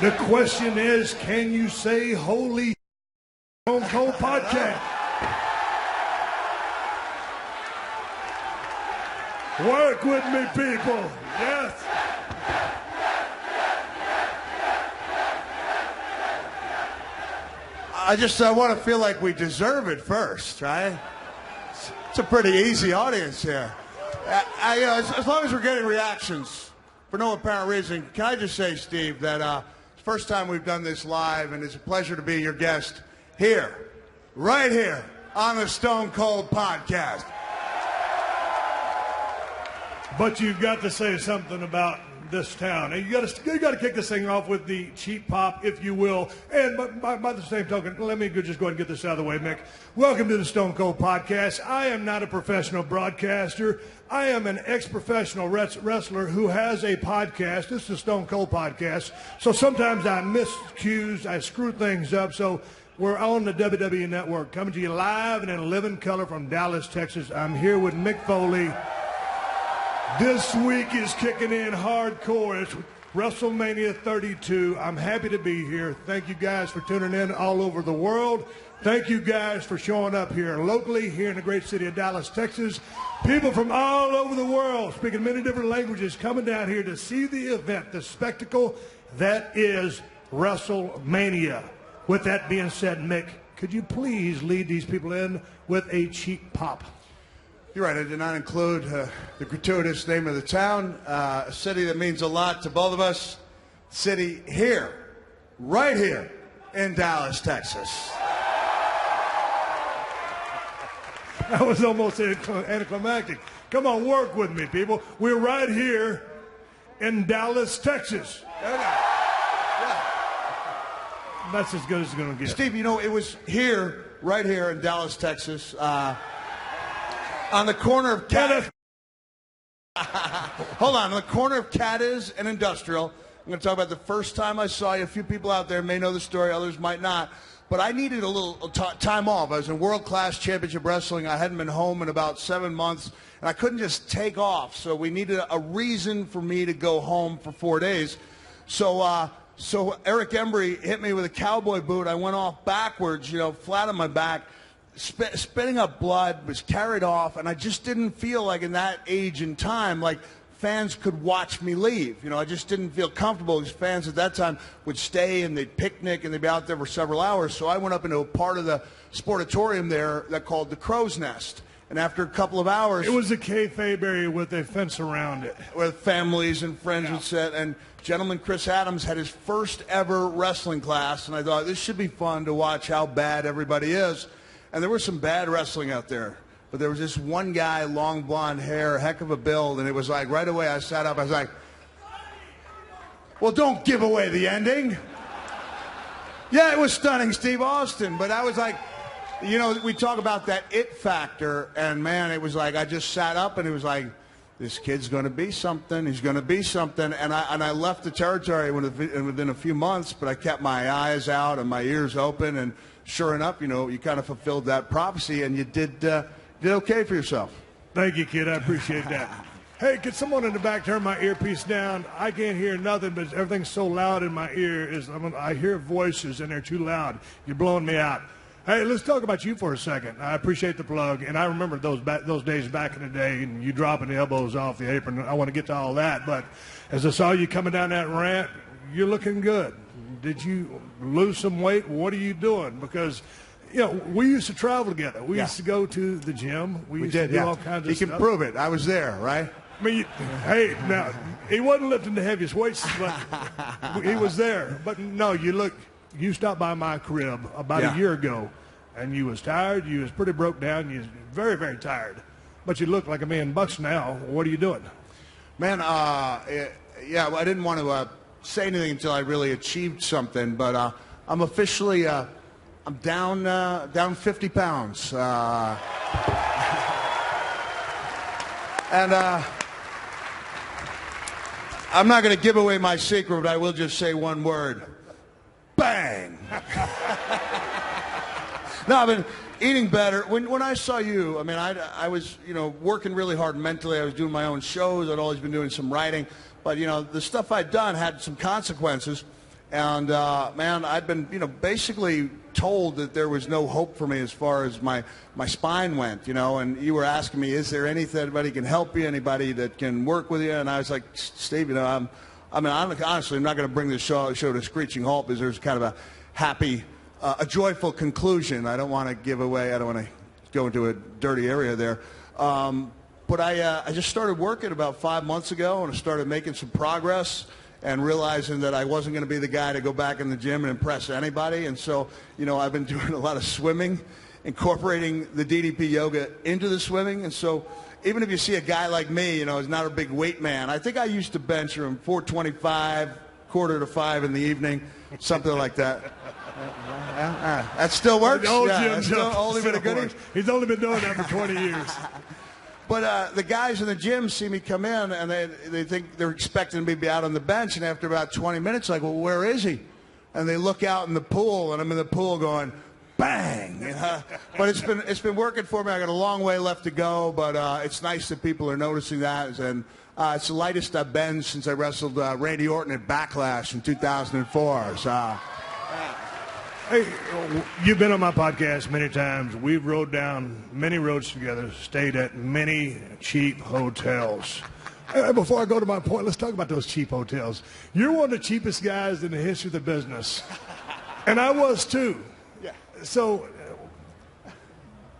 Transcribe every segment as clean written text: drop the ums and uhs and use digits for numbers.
The question is, can you say holy Stone Cold Podcast? Work with me, people. Yes. I just want to feel like we deserve it first, right? It's a pretty easy audience here. As long as we're getting reactions for no apparent reason, can I just say, Steve, that it's the first time we've done this live, and it's a pleasure to be your guest here, right here, on the Stone Cold Podcast. But you've got to say something about this town. And you got to kick this thing off with the cheap pop, if you will. And by the same token, let me just go ahead and get this out of the way, Mick. Welcome to the Stone Cold Podcast. I am not a professional broadcaster. I am an ex-professional wrestler who has a podcast. This is the Stone Cold Podcast. So sometimes I miss cues. I screw things up. So we're on the WWE Network, coming to you live and in living color from Dallas, Texas. I'm here with Mick Foley. This week is kicking in hardcore. It's WrestleMania 32. I'm happy to be here. Thank you guys for tuning in all over the world. Thank you guys for showing up here locally, here in the great city of Dallas, Texas. People from all over the world, speaking many different languages, coming down here to see the event, the spectacle that is WrestleMania. With that being said, Mick, could you please lead these people in with a cheap pop? You're right, I did not include the gratuitous name of the town, a city that means a lot to both of us. City here, right here in Dallas, Texas. That was almost anticlimactic. Come on, work with me, people. We're right here in Dallas, Texas. Yeah. That's as good as it's going to get. Steve, you know, it was here, right here in Dallas, Texas, on the corner of Hold on the corner of Cadiz and Industrial. I'm going to talk about the first time I saw you. A few people out there may know the story, others might not. But I needed a little time off. I was in world-class championship wrestling. I hadn't been home in about 7 months, and I couldn't just take off. So we needed a reason for me to go home for 4 days. So Eric Embry hit me with a cowboy boot. I went off backwards, flat on my back. Spitting up blood, was carried off, and I just didn't feel like in that age and time, like fans could watch me leave. I just didn't feel comfortable because fans at that time would stay and they'd picnic and they'd be out there for several hours. So I went up into a part of the sportatorium there that called the Crow's Nest. And after a couple of hours... It was a kayfabe area with a fence around it. Where families and friends would sit. And gentleman Chris Adams had his first ever wrestling class. And I thought, this should be fun to watch how bad everybody is. And there was some bad wrestling out there. But there was this one guy, long blonde hair, heck of a build, and it was like right away I sat up, I was like, well, don't give away the ending. Yeah, it was stunning, Steve Austin, but I was like, we talk about that it factor, and man, it was like I just sat up and it was like, this kid's going to be something, he's going to be something, and I left the territory within a few months, but I kept my eyes out and my ears open, and sure enough, you kind of fulfilled that prophecy, and you did okay for yourself. Thank you, kid. I appreciate that. Hey, could someone in the back turn my earpiece down? I can't hear nothing, but everything's so loud in my ear. I hear voices, and they're too loud. You're blowing me out. Hey, let's talk about you for a second. I appreciate the plug, and I remember those days back in the day, and you dropping the elbows off the apron. I want to get to all that, but as I saw you coming down that ramp, you're looking good. Did you lose some weight? What are you doing? Because, we used to travel together. We used to go to the gym. We used to do all kinds of stuff. You can prove it. I was there, right? I mean, hey, now, he wasn't lifting the heaviest weights, but he was there. But, no, you stopped by my crib about a year ago, and you was tired. You was pretty broke down. You was very, very tired. But you look like $1,000,000 now. What are you doing? Man, I didn't want to say anything until I really achieved something, but I'm officially I'm down 50 pounds, and I'm not going to give away my secret, but I will just say one word: bang. No, I've been eating better. When I saw you, I mean, I was working really hard mentally. I was doing my own shows. I'd always been doing some writing. But, the stuff I'd done had some consequences. And, man, I'd been, basically told that there was no hope for me as far as my spine went, and you were asking me, is there anybody can help you, anybody that can work with you? And I was like, Steve, I'm honestly, I'm not going to bring this show to a screeching halt because there's kind of a happy, a joyful conclusion. I don't want to give away, I don't want to go into a dirty area there. But I just started working about 5 months ago, and I started making some progress and realizing that I wasn't going to be the guy to go back in the gym and impress anybody. And so, I've been doing a lot of swimming, incorporating the DDP yoga into the swimming. And so even if you see a guy like me, is not a big weight man, I think I used to bench from 425, 4:45 in the evening, something like that. That still works? He's only been doing that for 20 years. But the guys in the gym see me come in, and they think they're expecting me to be out on the bench. And after about 20 minutes, like, well, where is he? And they look out in the pool, and I'm in the pool going, bang. But it's been working for me. I got a long way left to go, but it's nice that people are noticing that. And it's the lightest I've been since I wrestled Randy Orton at Backlash in 2004. So. Hey, you've been on my podcast many times. We've rode down many roads together, stayed at many cheap hotels. Hey, before I go to my point, let's talk about those cheap hotels. You're one of the cheapest guys in the history of the business. And I was too. Yeah. So,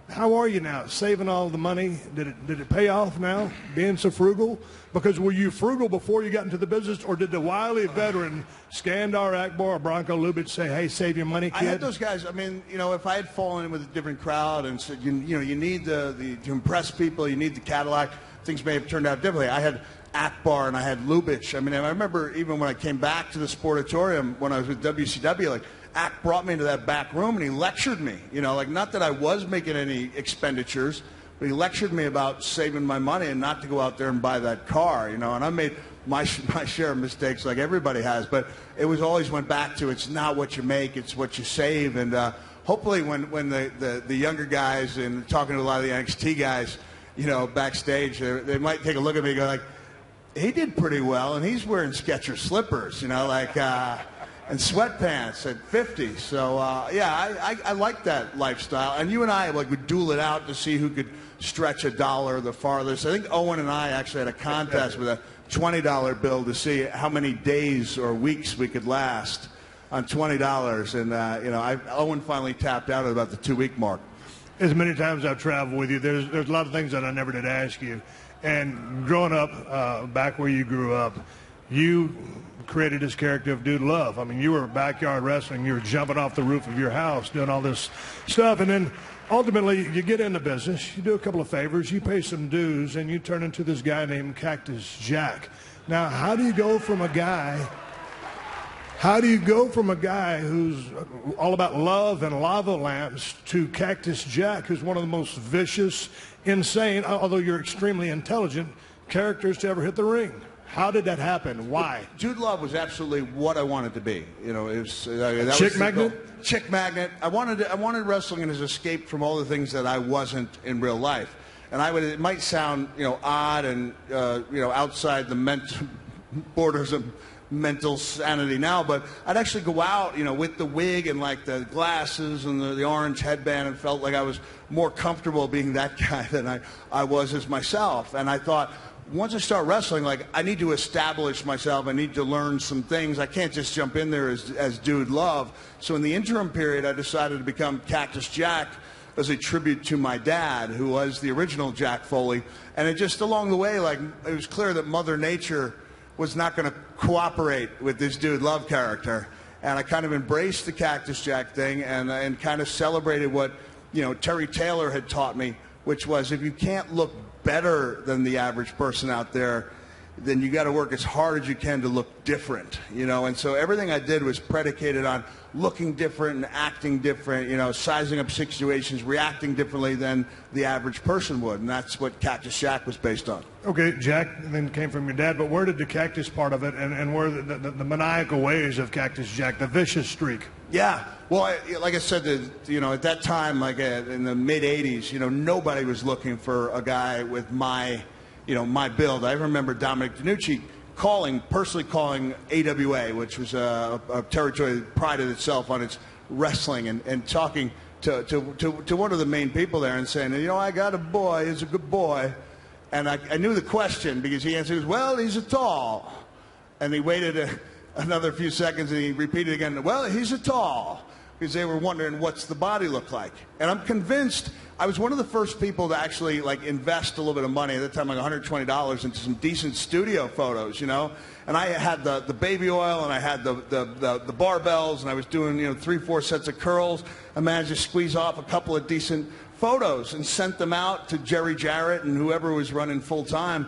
how are you now? Saving all the money? Did it pay off now, being so frugal? Because were you frugal before you got into the business, or did the wily veteran Skandar Akbar or Bronco Lubitsch say, hey, save your money, kid? I had those guys. I mean, if I had fallen in with a different crowd and said, you need to impress people, you need the Cadillac, things may have turned out differently. I had Akbar and I had Lubitsch. I mean, I remember even when I came back to the Sportatorium when I was with WCW, like, Ak brought me into that back room and he lectured me. Not that I was making any expenditures, but he lectured me about saving my money and not to go out there and buy that car, And I made my share of mistakes like everybody has, but it was always went back to it's not what you make, it's what you save. And hopefully when the younger guys and talking to a lot of the NXT guys, backstage, they might take a look at me and go like, he did pretty well, and he's wearing Skechers slippers, and sweatpants at 50. So, I like that lifestyle. And you and I would duel it out to see who could stretch a dollar the farthest. I think Owen and I actually had a contest with a $20 bill to see how many days or weeks we could last on $20. And, Owen finally tapped out at about the 2-week mark. As many times I've traveled with you, there's a lot of things that I never did ask you. And growing up, back where you grew up, you created this character of Dude Love. I mean, you were backyard wrestling. You were jumping off the roof of your house, doing all this stuff. And then ultimately you get into business. You do a couple of favors. You pay some dues, and you turn into this guy named Cactus Jack. Now, how do you go from a guy who's all about love and lava lamps to Cactus Jack, who's one of the most vicious, insane, although you're extremely intelligent, characters to ever hit the ring? How did that happen? Why? Dude Love was absolutely what I wanted to be. It was Chick magnet. Chick magnet. I wanted wrestling as an escape from all the things that I wasn't in real life. And it might sound odd and outside the borders of mental sanity now, but I'd actually go out with the wig and like the glasses and the orange headband, and felt like I was more comfortable being that guy than I was as myself. And I thought, once I start wrestling, I need to establish myself. I need to learn some things. I can't just jump in there as Dude Love. So in the interim period, I decided to become Cactus Jack as a tribute to my dad, who was the original Jack Foley. And it just along the way, it was clear that Mother Nature was not going to cooperate with this Dude Love character. And I kind of embraced the Cactus Jack thing and kind of celebrated what Terry Taylor had taught me, which was if you can't look better than the average person out there, then you got to work as hard as you can to look different, And so everything I did was predicated on looking different and acting different, sizing up situations, reacting differently than the average person would. And that's what Cactus Jack was based on. Okay, Jack then came from your dad, but where did the cactus part of it and where the maniacal ways of Cactus Jack, the vicious streak? Yeah. Well, like I said, at that time, in the mid-'80s, nobody was looking for a guy with my build. I remember Dominic DeNucci personally calling AWA, which was a territory that prided itself on its wrestling, and talking to one of the main people there and saying, you know, I got a boy, he's a good boy. And I knew the question because he answered, well, he's a tall. And he waited another few seconds and he repeated again, well, he's a tall. Because they were wondering what's the body look like. And I'm convinced I was one of the first people to actually like invest a little bit of money at the time, like $120 into some decent studio photos, you know. And I had the baby oil and I had the barbells and I was doing, you know, 3-4 sets of curls. I managed to squeeze off a couple of decent photos and sent them out to Jerry Jarrett and whoever was running full time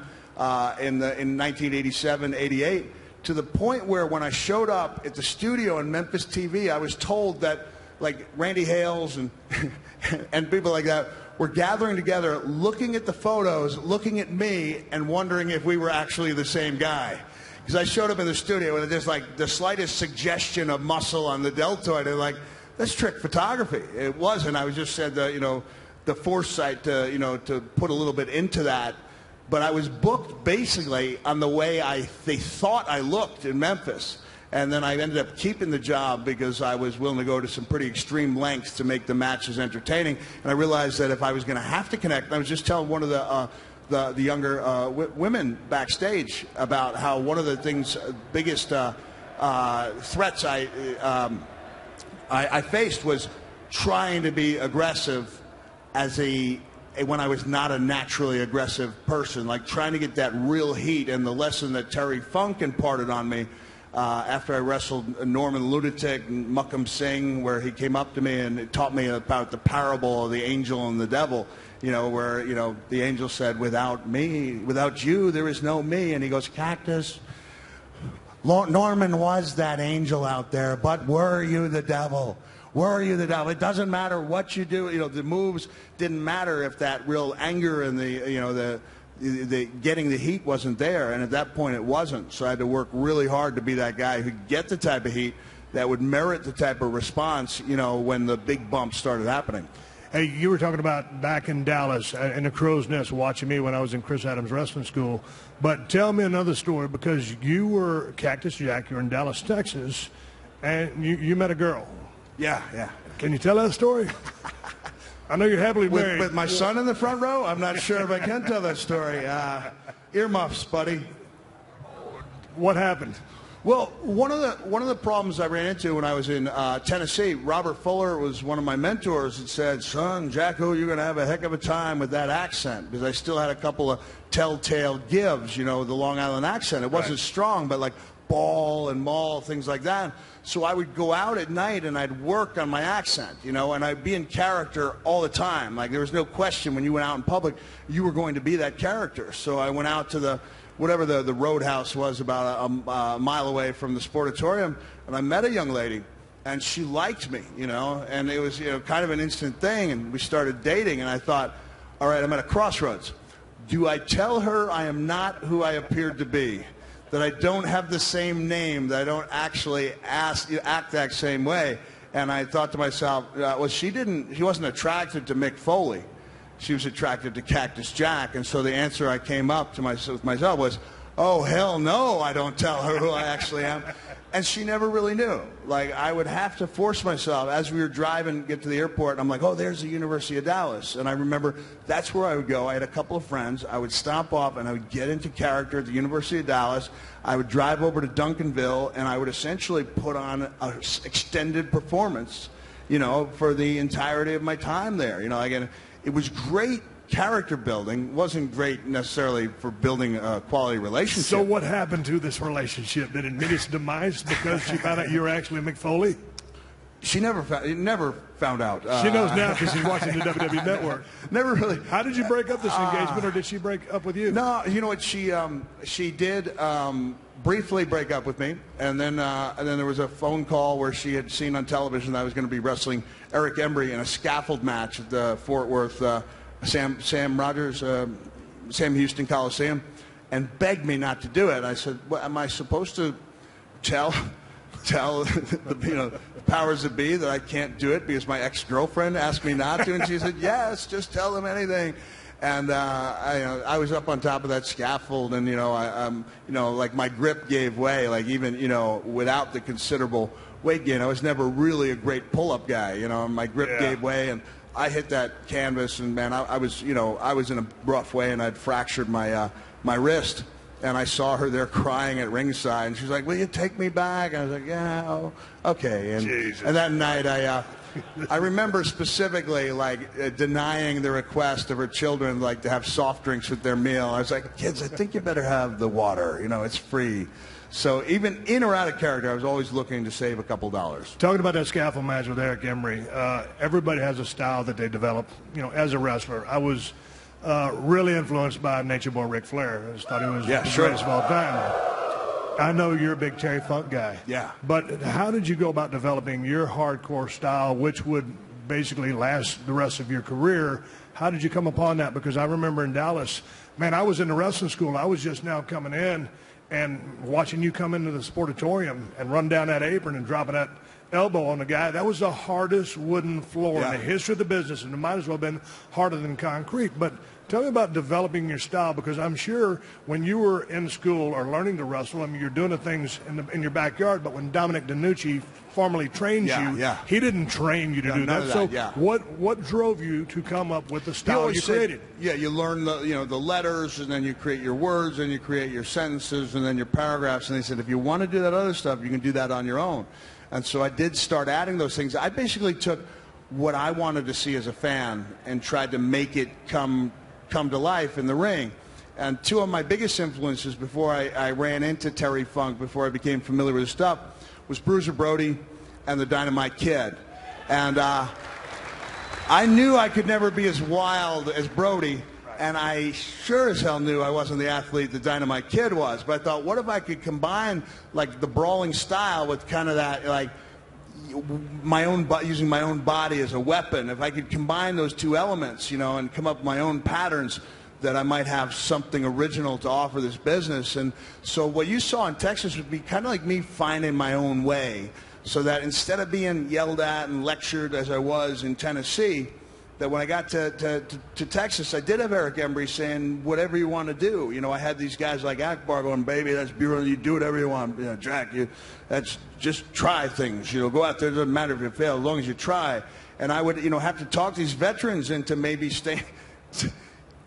in 1987, 88. To the point where when I showed up at the studio in Memphis TV, I was told that like Randy Hales and and people like that were gathering together, looking at the photos, looking at me, and wondering if we were actually the same guy. Because I showed up in the studio and there's like the slightest suggestion of muscle on the deltoid. They're like, that's trick photography. It wasn't. I was just said the foresight to put a little bit into that. But I was booked basically on the way they thought I looked in Memphis. And then I ended up keeping the job because I was willing to go to some pretty extreme lengths to make the matches entertaining. And I realized that if I was going to have to connect, I was just telling one of the younger women backstage about how one of the things, biggest threats I faced was trying to be aggressive when I was not a naturally aggressive person, like trying to get that real heat. And the lesson that Terry Funk imparted on me after I wrestled Norman Lunatic and Muckam Singh, where he came up to me and taught me about the parable of the angel and the devil, you know, where, you know, the angel said, without you, there is no me. And he goes, Cactus, Norman was that angel out there, but were you the devil? Were you the devil? It doesn't matter what you do. You know, the moves didn't matter if that real anger and the getting the heat wasn't there. And at that point, it wasn't. So I had to work really hard to be that guy who could get the type of heat that would merit the type of response, you know, when the big bumps started happening. Hey, you were talking about back in Dallas in the Crow's Nest watching me when I was in Chris Adams Wrestling School. But tell me another story, because you were Cactus Jack. You were in Dallas, Texas, and you met a girl. Yeah. Can you tell that story? I know you're happily married. With my son in the front row? I'm not sure if I can tell that story. Earmuffs, buddy. What happened? Well, one of the problems I ran into when I was in Tennessee, Robert Fuller was one of my mentors and said, son, Jacko, you're going to have a heck of a time with that accent, because I still had a couple of telltale gives, you know, the Long Island accent. It wasn't strong, but like ball and mall, things like that. So I would go out at night and I'd work on my accent, you know, and I'd be in character all the time. Like, there was no question when you went out in public, you were going to be that character. So I went out to whatever the Roadhouse was about a mile away from the Sportatorium, and I met a young lady, and she liked me, you know, and it was, you know, kind of an instant thing, and we started dating, and I thought, all right, I'm at a crossroads. Do I tell her I am not who I appeared to be? That I don't have the same name, that I don't actually act that same way? And I thought to myself, well, she wasn't attracted to Mick Foley. She was attracted to Cactus Jack. And so the answer I came up to myself was, oh, hell no, I don't tell her who I actually am. And she never really knew. Like, I would have to force myself. As we were driving, get to the airport, and I'm like, oh, there's the University of Dallas. And I remember that's where I would go. I had a couple of friends. I would stop off, and I would get into character at the University of Dallas. I would drive over to Duncanville, and I would essentially put on an extended performance, you know, for the entirety of my time there. You know, again, it was great character building. Wasn't great necessarily for building a quality relationship. So what happened to this relationship? Did it meet its demise because she found out you were actually Mick Foley? She never found out. She knows now because she's watching the WWE Network. Never really. How did you break up this engagement, or did she break up with you? No, you know what? She did briefly break up with me, and then there was a phone call where she had seen on television that I was going to be wrestling Eric Embry in a scaffold match at the Fort Worth Sam Houston Coliseum, and begged me not to do it. I said, well, am I supposed to tell the powers that be that I can't do it because my ex-girlfriend asked me not to? And she said, yes, just tell them anything. And I was up on top of that scaffold, and like my grip gave way. Like even without the considerable weight gain, I was never really a great pull-up guy. My grip gave way, and I hit that canvas, and man, I was in a rough way, and I'd fractured my my wrist. And I saw her there crying at ringside, and she's like, "Will you take me back?" And I was like, "Yeah, oh, okay." And that night, I remember specifically denying the request of her children to have soft drinks with their meal. I was like, "Kids, I think you better have the water. It's free." So even in or out of character, I was always looking to save a couple dollars. Talking about that scaffold match with Eric Emery, everybody has a style that they develop. As a wrestler, I was really influenced by Nature Boy Ric Flair. I just thought he was the greatest of all time. I know you're a big Terry Funk guy. Yeah. But how did you go about developing your hardcore style, which would basically last the rest of your career? How did you come upon that? Because I remember in Dallas, man, I was in the wrestling school. I was just now coming in and watching you come into the sportatorium and run down that apron and dropping that elbow on the guy. That was the hardest wooden floor in the history of the business, and it might as well have been harder than concrete. But tell me about developing your style, because I'm sure when you were in school or learning to wrestle, you're doing the things in your backyard, but when Dominic DeNucci formally trained you, he didn't train you to do that. So what drove you to come up with the style you created? You learn the letters, and then you create your words, and you create your sentences, and then your paragraphs. And they said, if you want to do that other stuff, you can do that on your own. And so I did start adding those things. I basically took what I wanted to see as a fan and tried to make it come to life in the ring. And two of my biggest influences before I ran into Terry Funk, before I became familiar with his stuff, was Bruiser Brody and the Dynamite Kid. And I knew I could never be as wild as Brody, and I sure as hell knew I wasn't the athlete the Dynamite Kid was. But I thought, what if I could combine the brawling style with kind of that using my own body as a weapon? If I could combine those two elements, and come up with my own patterns, that I might have something original to offer this business. And so what you saw in Texas would be kind of like me finding my own way, so that instead of being yelled at and lectured as I was in Tennessee, that when I got to Texas, I did have Eric Emery saying, whatever you want to do. I had these guys like Akbar going, baby, that's beautiful. You do whatever you want. Jack, that's just try things. Go out there. It doesn't matter if you fail, as long as you try. And I would, have to talk these veterans into maybe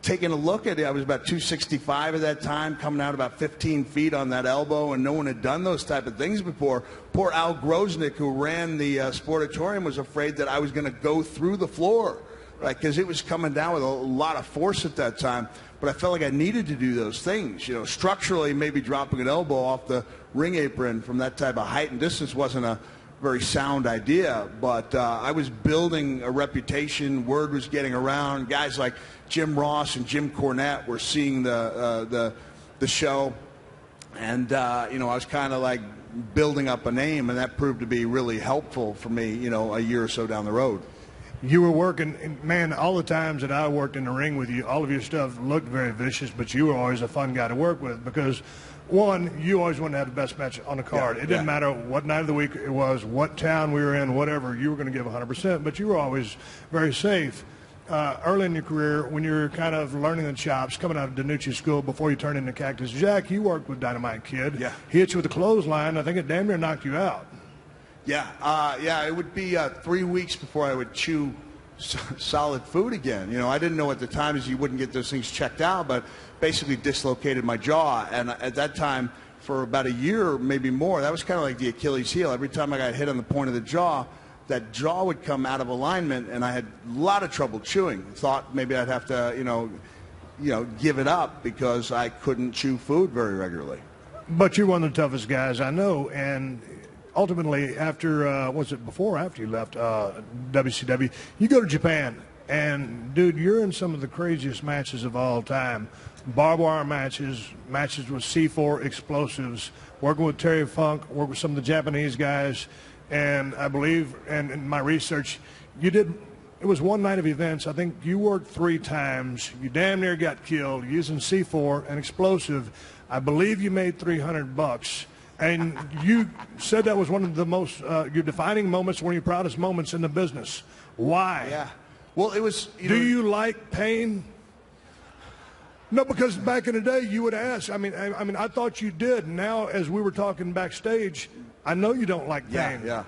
taking a look at it. I was about 265 at that time, coming out about 15 feet on that elbow, and no one had done those type of things before. Poor Al Grosnick, who ran the sportatorium, was afraid that I was going to go through the floor, right? Because it was coming down with a lot of force at that time. But I felt like I needed to do those things. Structurally, maybe dropping an elbow off the ring apron from that type of height and distance wasn't a very sound idea, but I was building a reputation. Word was getting around. Guys like Jim Ross and Jim Cornette were seeing the show, and I was kind of like building up a name, and that proved to be really helpful for me, a year or so down the road. You were working, man, all the times that I worked in the ring with you, all of your stuff looked very vicious, but you were always a fun guy to work with, because one, you always wanted to have the best match on the card. It didn't matter what night of the week it was, what town we were in, whatever, you were going to give 100%, but you were always very safe. Early in your career, when you were kind of learning the chops, coming out of DeNucci school before you turned into Cactus Jack, you worked with Dynamite Kid. Yeah. He hit you with a clothesline. I think it damn near knocked you out. Yeah, it would be 3 weeks before I would chew solid food again. I didn't know at the time as you wouldn't get those things checked out, but basically dislocated my jaw. And at that time, for about a year, maybe more, that was kind of like the Achilles heel. Every time I got hit on the point of the jaw, that jaw would come out of alignment, and I had a lot of trouble chewing. Thought maybe I'd have to, give it up because I couldn't chew food very regularly. But you're one of the toughest guys I know, and ultimately, after, was it before or after you left WCW, you go to Japan, and, dude, you're in some of the craziest matches of all time. Barbed wire matches with C4 explosives, working with Terry Funk, working with some of the Japanese guys, and I believe, and in my research, it was one night of events. I think you worked 3 times. You damn near got killed using C4 and explosive. I believe you made $300. And you said that was one of the most, your defining moments, one of your proudest moments in the business. Why? Yeah. Well, it was... Do you like pain? No, because back in the day, you would ask. I mean, I thought you did. Now, as we were talking backstage, I know you don't like pain. Yeah.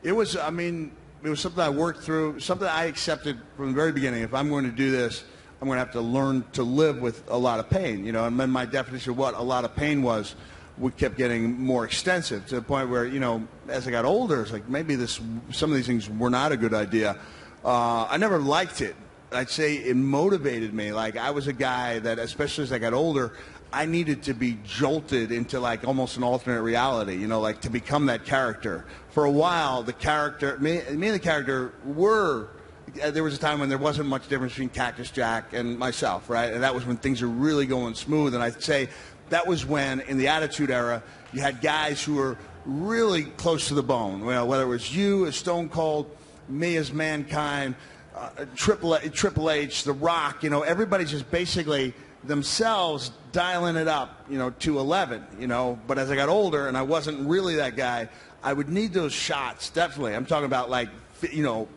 It was, I mean, it was something I worked through, something I accepted from the very beginning. If I'm going to do this, I'm going to have to learn to live with a lot of pain, you know. And then my definition of what a lot of pain was, we kept getting more extensive to the point where, you know, as I got older, it's like maybe some of these things were not a good idea. I never liked it. I'd say it motivated me. Like, I was a guy that, especially as I got older, I needed to be jolted into like almost an alternate reality, you know, like to become that character. For a while, the character, me and the character were, there was a time when there wasn't much difference between Cactus Jack and myself, right? And that was when things were really going smooth. And I'd say that was when, in the Attitude Era, you had guys who were really close to the bone. Well, whether it was you as Stone Cold, me as Mankind, Triple H, The Rock, you know, everybody's just basically themselves dialing it up, you know, to 11, you know. But as I got older and I wasn't really that guy, I would need those shots, definitely. I'm talking about, like, you know,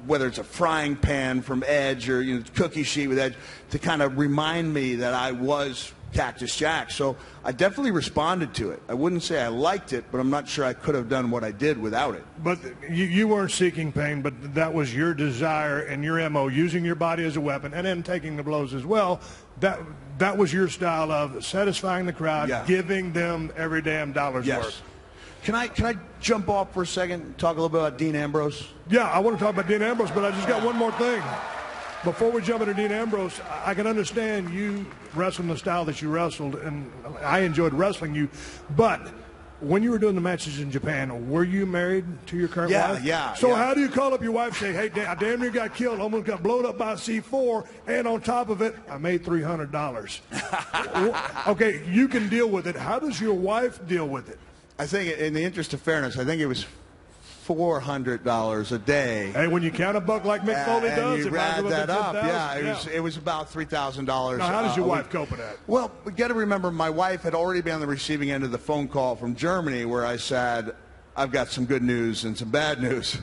whether it's a frying pan from Edge or, you know, cookie sheet with Edge, to kind of remind me that I was Cactus Jack. So I definitely responded to it. I wouldn't say I liked it, but I'm not sure I could have done what I did without it. But you weren't seeking pain, but that was your desire and your MO, using your body as a weapon and then taking the blows as well. That was your style of satisfying the crowd, giving them every damn dollar's worth. Can I jump off for a second and talk a little bit about Dean Ambrose? Yeah, I want to talk about Dean Ambrose, but I just got one more thing. Before we jump into Dean Ambrose, I can understand you wrestling the style that you wrestled, and I enjoyed wrestling you. But when you were doing the matches in Japan, were you married to your current wife? Yeah. So how do you call up your wife and say, hey, I damn near got killed, almost got blown up by a C4, and on top of it, I made $300. Okay, you can deal with it. How does your wife deal with it? I think, in the interest of fairness, I think it was $400 a day. Hey, when you count a buck like Mick Foley does, you it might add that up. $10,000. It was about $3,000. Now, how does your wife cope with that? Well, we got to remember, my wife had already been on the receiving end of the phone call from Germany where I said, I've got some good news and some bad news.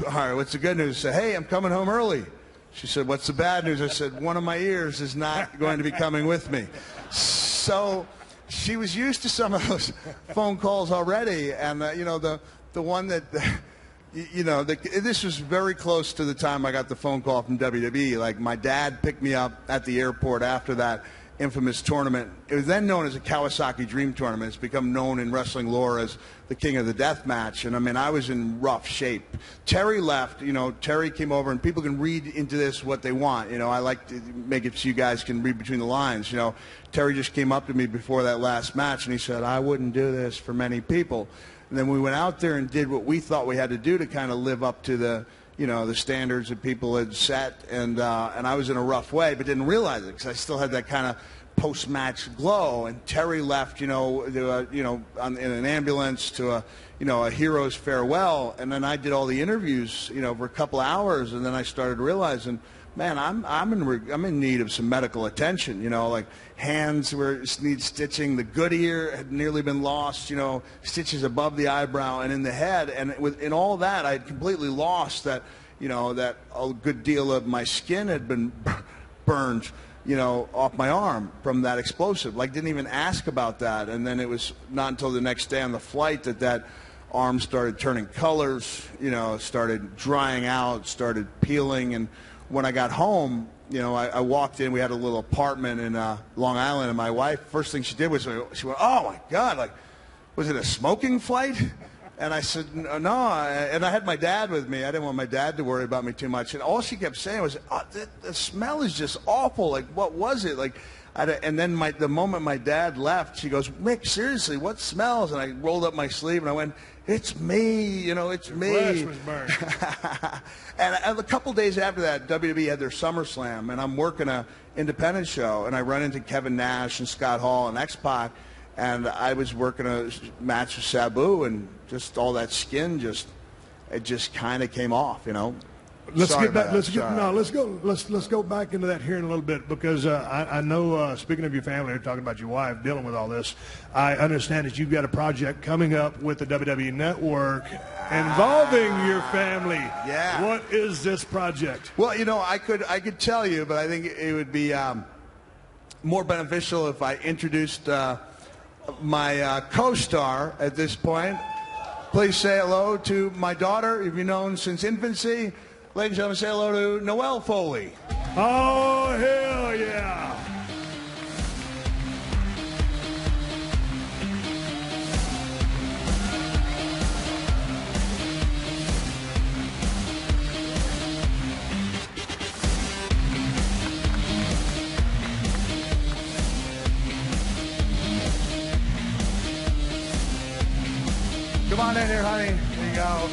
All right, what's the good news? I said, hey, I'm coming home early. She said, what's the bad news? I said, one of my ears is not going to be coming with me. So she was used to some of those phone calls already, and you know, the one that, you know, this was very close to the time I got the phone call from WWE. Like, my dad picked me up at the airport after that infamous tournament. It was then known as a Kawasaki Dream Tournament. It's become known in wrestling lore as the King of the Death Match. And I mean, I was in rough shape. Terry left. You know, Terry came over, and people can read into this what they want. You know, I like to make it so you guys can read between the lines. You know, Terry just came up to me before that last match, and he said, I wouldn't do this for many people. And then we went out there and did what we thought we had to do to kind of live up to the, you know, the standards that people had set. And I was in a rough way, but didn't realize it because I still had that kind of post-match glow. And Terry left, you know, in an ambulance to a hero's farewell. And then I did all the interviews, you know, for a couple hours, and then I started realizing, man, I'm in need of some medical attention. You know, like hands need stitching. The good ear had nearly been lost. You know, stitches above the eyebrow and in the head. And in all that, I had completely lost that. You know, that a good deal of my skin had been burned, you know, off my arm from that explosive. Like, didn't even ask about that. And then it was not until the next day on the flight that arm started turning colors. You know, started drying out, started peeling. And when I got home, you know, I walked in. We had a little apartment in Long Island, and my wife, first thing she did was she went, "Oh my God! Like, was it a smoking flight?" And I said, "No." And I had my dad with me. I didn't want my dad to worry about me too much. And all she kept saying was, "Oh, the smell is just awful. Like, what was it?" Like, and then the moment my dad left, she goes, "Mick, seriously, what smells?" And I rolled up my sleeve and I went, "It's me, you know, it's me." Your flesh was burned. And a couple days after that, WWE had their SummerSlam, and I'm working an independent show, and I run into Kevin Nash and Scott Hall and X-Pac, and I was working a match with Sabu, and just all that skin just kind of came off, you know. Let's get back. Let's go back into that here in a little bit, because I know, speaking of your family, you're talking about your wife dealing with all this. I understand that you've got a project coming up with the WWE Network involving your family. Yeah. What is this project? Well, you know, I could tell you, but I think it would be more beneficial if I introduced my co-star at this point. Please say hello to my daughter, who you've known since infancy. Ladies and gentlemen, say hello to Noelle Foley. Oh, hell yeah. Come on in here, honey. There you go.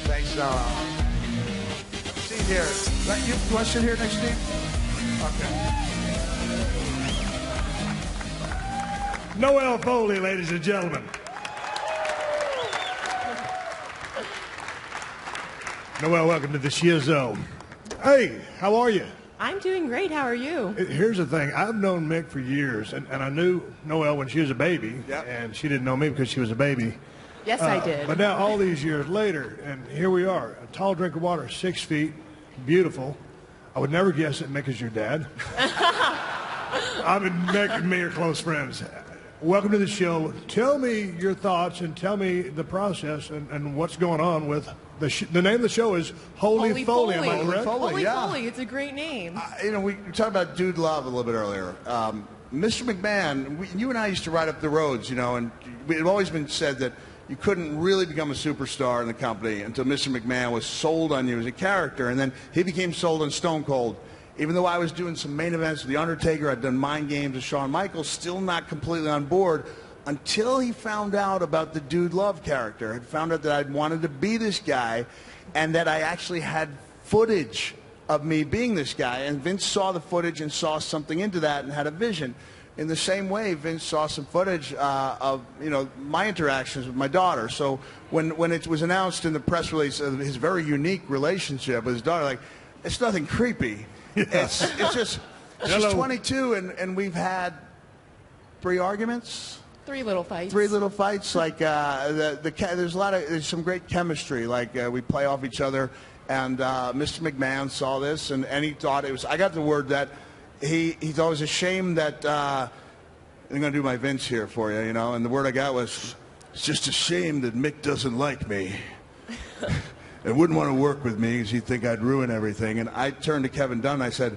Thanks, Noelle. Seat here. You want to sit here next to me? Okay. Noelle Foley, ladies and gentlemen. Noelle, welcome to the Shizzo. Hey, how are you? I'm doing great. How are you? Here's the thing. I've known Mick for years, and I knew Noelle when she was a baby, Yep. and she didn't know me because she was a baby. Yes, I did. But now, all these years later, and here we are, a tall drink of water, 6 feet, beautiful. I would never guess that Mick is your dad. I mean, Mick and me are close friends. Welcome to the show. Tell me your thoughts and tell me the process and what's going on with the name of the show is Holy Foley. Am I correct? Holy yeah. Foley. It's a great name. We talked about Dude Love a little bit earlier. Mr. McMahon, you and I used to ride up the roads, and it had always been said that you couldn't really become a superstar in the company until Mr. McMahon was sold on you as a character, and then he became sold on Stone Cold. Even though I was doing some main events with The Undertaker, I'd done Mind Games with Shawn Michaels, still not completely on board until he found out about the Dude Love character. Had found out that I'd wanted to be this guy and that I actually had footage of me being this guy. And Vince saw the footage and saw something into that and had a vision. In the same way, Vince saw some footage of my interactions with my daughter. So when it was announced in the press release of his very unique relationship with his daughter, like, it's nothing creepy. Yeah. It's just she's 22 and we've had 3 arguments. 3 little fights. 3 little fights. Like there's some great chemistry. Like we play off each other. And Mr. McMahon saw this and he thought it was. I got the word that he thought it was a shame that I'm going to do my Vince here for you, And the word I got was, it's just a shame that Mick doesn't like me. And wouldn't want to work with me because he'd think I'd ruin everything. And I turned to Kevin Dunn and I said,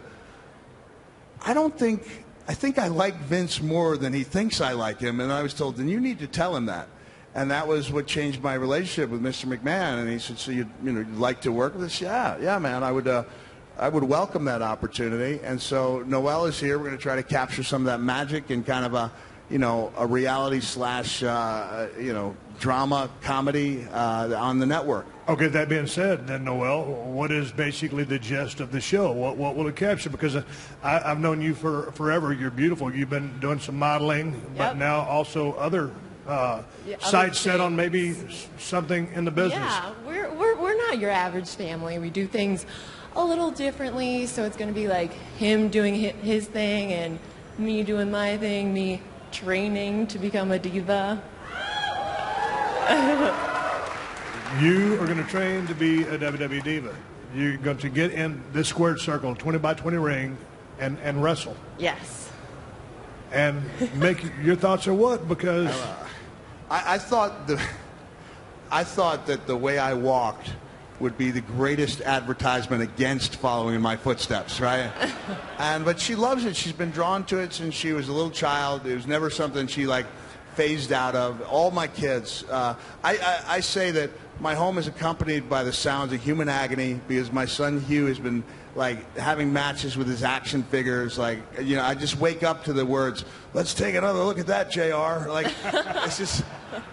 I think I like Vince more than he thinks I like him. And I was told, then you need to tell him that. And that was what changed my relationship with Mr. McMahon. And he said, so you'd like to work with us? Yeah, man. I would welcome that opportunity. And so Noelle is here. We're going to try to capture some of that magic in kind of a reality / drama comedy on the network. Okay, that being said, then, Noelle, what is basically the gist of the show? What will it capture? Because I've known you for forever. You're beautiful. You've been doing some modeling, but now also other sights set on maybe something in the business. Yeah, we're not your average family. We do things a little differently, so it's going to be like him doing his thing and me doing my thing, me training to become a diva. You are going to train to be a WWE diva. You're going to get in this squared circle, 20 by 20 ring, and wrestle. Yes. And make your thoughts are what? Because I thought that the way I walked would be the greatest advertisement against following in my footsteps, right? But she loves it. She's been drawn to it since she was a little child. It was never something she phased out of. All my kids. I say that my home is accompanied by the sounds of human agony because my son Hugh has been having matches with his action figures. I just wake up to the words, "Let's take another look at that, JR." It's just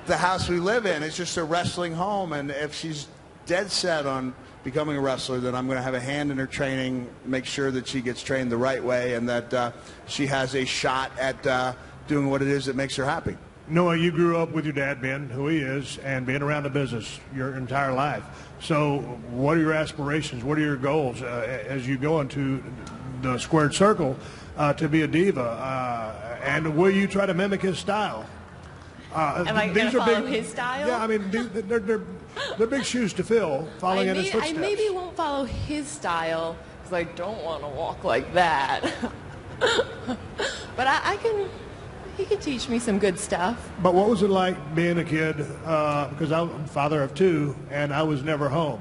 the house we live in. It's just a wrestling home, and if she's dead set on becoming a wrestler, then I'm going to have a hand in her training, make sure that she gets trained the right way, and that she has a shot at doing what it is that makes her happy. Noah, you grew up with your dad being who he is and being around the business your entire life. So what are your aspirations? What are your goals as you go into the squared circle to be a diva? And will you try to mimic his style? Am I going to follow his style? Yeah, I mean, they're big shoes to fill, following in his footsteps. I maybe won't follow his style because I don't want to walk like that. But he can teach me some good stuff. But what was it like being a kid? Because I'm a father of two, and I was never home.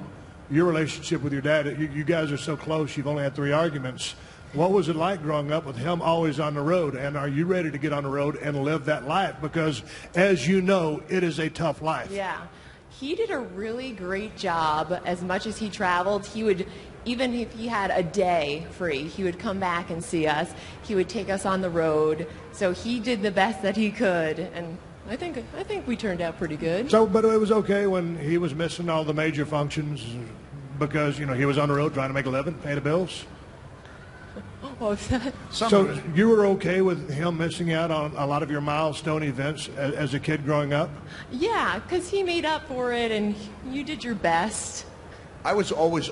Your relationship with your dad, you guys are so close. You've only had 3 arguments. What was it like growing up with him always on the road? And are you ready to get on the road and live that life? Because, as you know, it is a tough life. Yeah. He did a really great job. As much as he traveled, he would, even if he had a day free, he would come back and see us. He would take us on the road. So he did the best that he could, and I think we turned out pretty good. So, but it was okay when he was missing all the major functions because, you know, he was on the road trying to make a living, pay the bills? What was that? So you were okay with him missing out on a lot of your milestone events as a kid growing up? Yeah, because he made up for it, and you did your best. I was always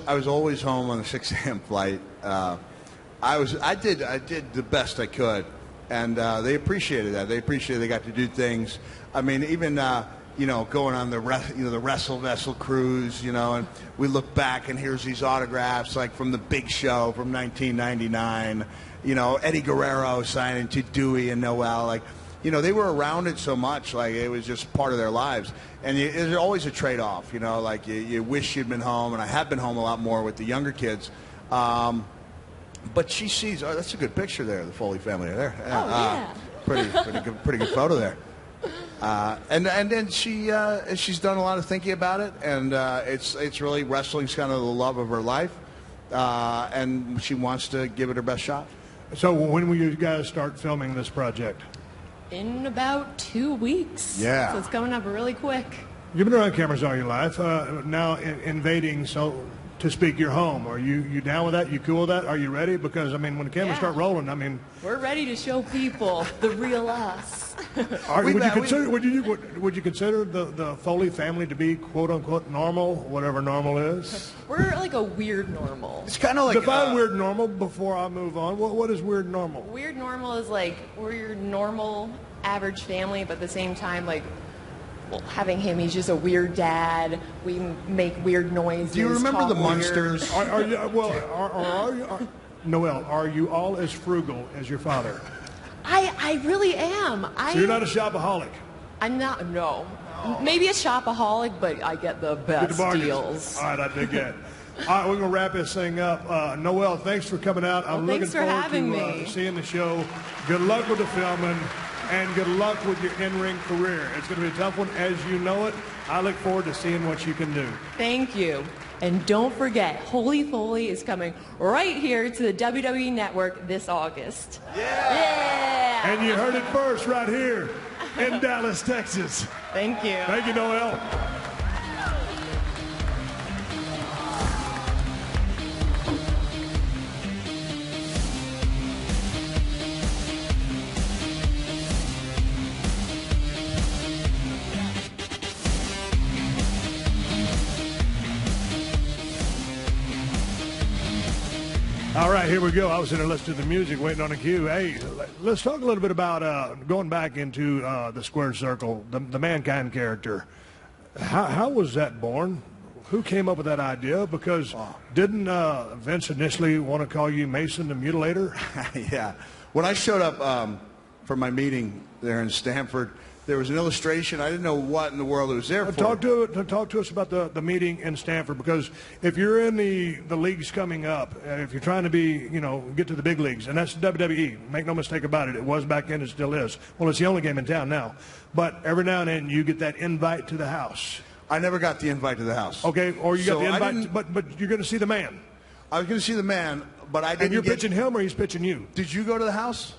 home on the 6 a.m. flight. I did the best I could, and they appreciated that. They appreciated they got to do things. I mean, even you know, going on the Wrestle Vessel cruise, you know, and we look back and here's these autographs like from the Big Show from 1999. You know, Eddie Guerrero signing to Dewey and Noel, like. You know, they were around it so much, like it was just part of their lives. And there's always a trade-off, you know, like you wish you'd been home, and I have been home a lot more with the younger kids. But she sees, oh, that's a good picture there, the Foley family there. Yeah. Pretty good photo there. And then she's done a lot of thinking about it, and it's really, wrestling's kind of the love of her life, and she wants to give it her best shot. So when will you guys start filming this project? In about 2 weeks. Yeah. So it's coming up really quick. You've been around cameras all your life. Now invading, so to speak, your home. Are you down with that? You cool with that? Are you ready? Because, I mean, when the cameras start rolling, I mean... We're ready to show people the real us. Would you consider the Foley family to be, quote-unquote, normal, whatever normal is? We're like a weird normal. It's kind of like... Define weird normal before I move on. What is weird normal? Weird normal is like we're your normal, average family, but at the same time, like, well, having him, he's just a weird dad. We make weird noises. Do you remember the Munsters? Noel, are you all as frugal as your father? I really am. So you're not a shopaholic? I'm not, no. Maybe a shopaholic, but I get the best deals. All right, I dig that. All right, we're going to wrap this thing up. Noel, thanks for coming out. I'm looking forward to seeing the show. Good luck with the filming, and good luck with your in-ring career. It's going to be a tough one, as you know it. I look forward to seeing what you can do. Thank you. And don't forget, Holy Foley is coming right here to the WWE Network this August. Yeah! And you heard it first right here in Dallas, Texas. Thank you. Thank you, Noel. All right, here we go. I was in a list of the music, waiting on a cue. Hey, let's talk a little bit about going back into the squared circle, the Mankind character. How was that born? Who came up with that idea? Because didn't Vince initially want to call you Mason the Mutilator? Yeah. When I showed up for my meeting there in Stamford, there was an illustration. I didn't know what in the world it was there for. Talk to us about the meeting in Stamford, because if you're in the leagues coming up, if you're trying to be, get to the big leagues, and that's WWE, make no mistake about it. It was back then, it still is. Well, it's the only game in town now. But every now and then you get that invite to the house. I never got the invite to the house. Okay, or you got the invite, but you're going to see the man. I was going to see the man, but I didn't. And you're pitching him, or he's pitching you? Did you go to the house?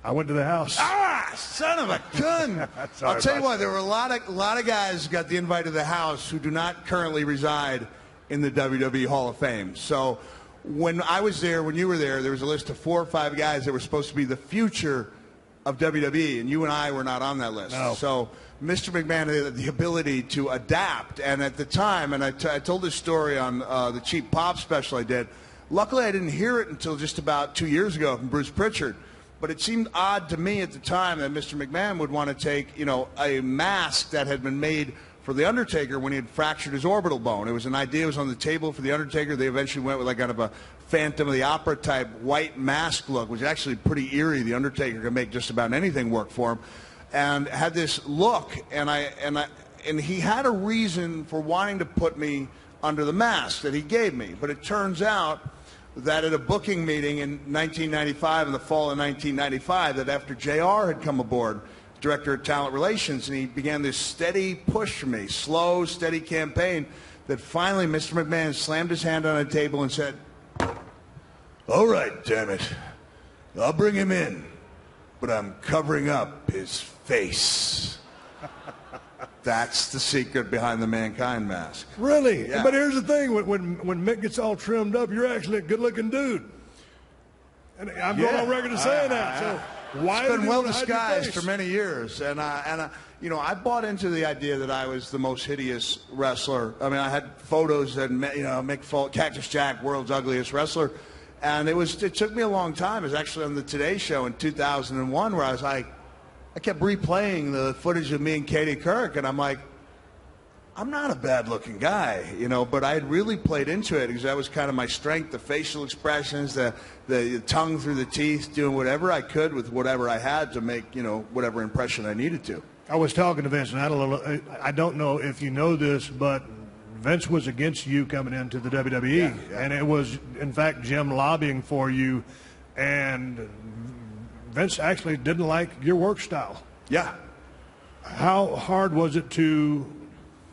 I went to the house. Ah, son of a gun! I'll tell you what, there were a lot of guys who got the invite to the house who do not currently reside in the WWE Hall of Fame. So when I was there, when you were there, there was a list of 4 or 5 guys that were supposed to be the future of WWE, and you and I were not on that list. No. So Mr. McMahon had the ability to adapt, and at the time, and I told this story on the Cheap Pop special I did. Luckily, I didn't hear it until just about 2 years ago from Bruce Pritchard. But it seemed odd to me at the time that Mr. McMahon would want to take, a mask that had been made for The Undertaker when he had fractured his orbital bone. It was an idea, it was on the table for The Undertaker. They eventually went with like kind of a Phantom of the Opera type white mask look, which is actually pretty eerie. The Undertaker could make just about anything work for him. And had this look, and he had a reason for wanting to put me under the mask that he gave me. But it turns out that at a booking meeting in 1995, in the fall of 1995, that after JR had come aboard, Director of Talent Relations, and he began this steady push for me, slow, steady campaign, that finally Mr. McMahon slammed his hand on a table and said, "All right, damn it, I'll bring him in, but I'm covering up his face." That's the secret behind the Mankind mask. Really? Yeah. But here's the thing: when Mick gets all trimmed up, you're actually a good-looking dude. And I'm going on record to saying that. So why? It's been well hide your disguised face? for many years, and you know, I bought into the idea that I was the most hideous wrestler. I mean, I had photos that Mick Foley, Cactus Jack, world's ugliest wrestler, and it took me a long time. It was actually on the Today Show in 2001 where I was like, I kept replaying the footage of me and Katie Couric, and I'm like, I'm not a bad-looking guy, you know, but I had really played into it because that was kind of my strength, the facial expressions, the tongue through the teeth, doing whatever I could with whatever I had to make, you know, whatever impression I needed to. I was talking to Vince, and I don't know if you know this, but Vince was against you coming into the WWE, and it was, in fact, Jim lobbying for you, and Vince actually didn't like your work style. Yeah. How hard was it to